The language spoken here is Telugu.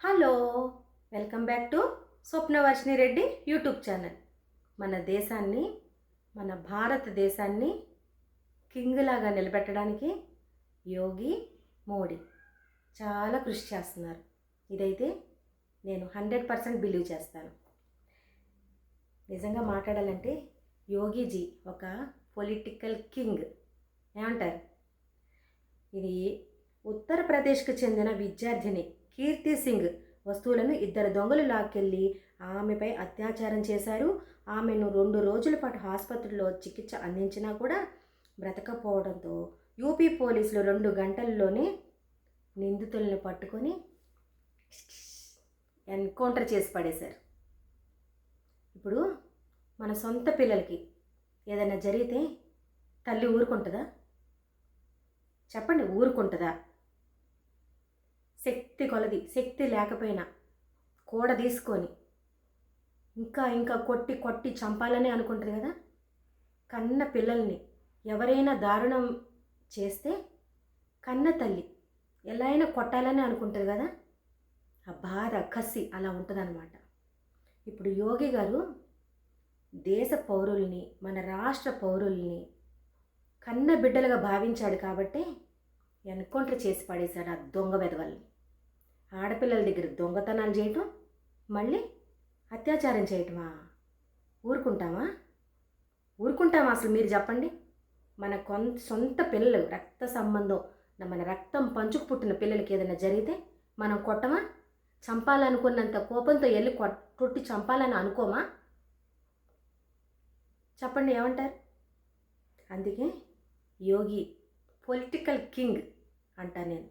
Hello, welcome back to Swapnavarshini Reddy YouTube channel. మన దేశాన్ని, మన భారతదేశాన్ని కింగ్లాగా నిలబెట్టడానికి యోగి మోడీ చాలా కృషి చేస్తున్నారు. ఇదైతే నేను 100% బిలీవ్ చేస్తాను. నిజంగా మాట్లాడాలంటే యోగీజీ ఒక పొలిటికల్ కింగ్ ఏమంటారు. ఇది ఉత్తరప్రదేశ్కు చెందిన విద్యార్థిని కీర్తి సింగ్ వస్తువులను ఇద్దరు దొంగలు లాక్కెళ్ళి ఆమెపై అత్యాచారం చేశారు. ఆమెను 2 రోజుల పాటు ఆసుపత్రిలో చికిత్స అందించినా కూడా బ్రతకపోవడంతో యూపీ పోలీసులు 2 గంటల్లోనే నిందితులను పట్టుకొని ఎన్కౌంటర్ చేసి పడేశారు. ఇప్పుడు మన సొంత పిల్లలకి ఏదైనా జరిగితే తల్లి ఊరుకుంటుందా? చెప్పండి, ఊరుకుంటుందా? శక్తి కొలది, శక్తి లేకపోయినా కూడ తీసుకొని ఇంకా కొట్టి కొట్టి చంపాలని అనుకుంటుంది కదా. కన్న పిల్లల్ని ఎవరైనా దారుణం చేస్తే కన్న తల్లి ఎలా అయినా కొట్టాలని అనుకుంటుంది కదా. ఆ బాధ, కసి అలా ఉంటుందన్నమాట. ఇప్పుడు యోగి గారు దేశ పౌరుల్ని, మన రాష్ట్ర పౌరుల్ని కన్న బిడ్డలుగా భావించాడు కాబట్టి ఎన్కౌంటర్ చేసి పడేశాడు ఆ దొంగ వెధవల్ని. ఆడపిల్లల దగ్గర దొంగతనాలు చేయటం, మళ్ళీ అత్యాచారం చేయటమా? ఊరుకుంటామా? అసలు మీరు చెప్పండి. మన సొంత పిల్లలు, రక్త సంబంధం, మన రక్తం పంచుకు పుట్టిన పిల్లలకి ఏదైనా జరిగితే మనం కొట్టమా? చంపాలనుకున్నంత కోపంతో వెళ్ళి కొట్టి చంపాలని అనుకోమా? చెప్పండి, ఏమంటారు? అందుకే యోగి పొలిటికల్ కింగ్ అంటా నేను.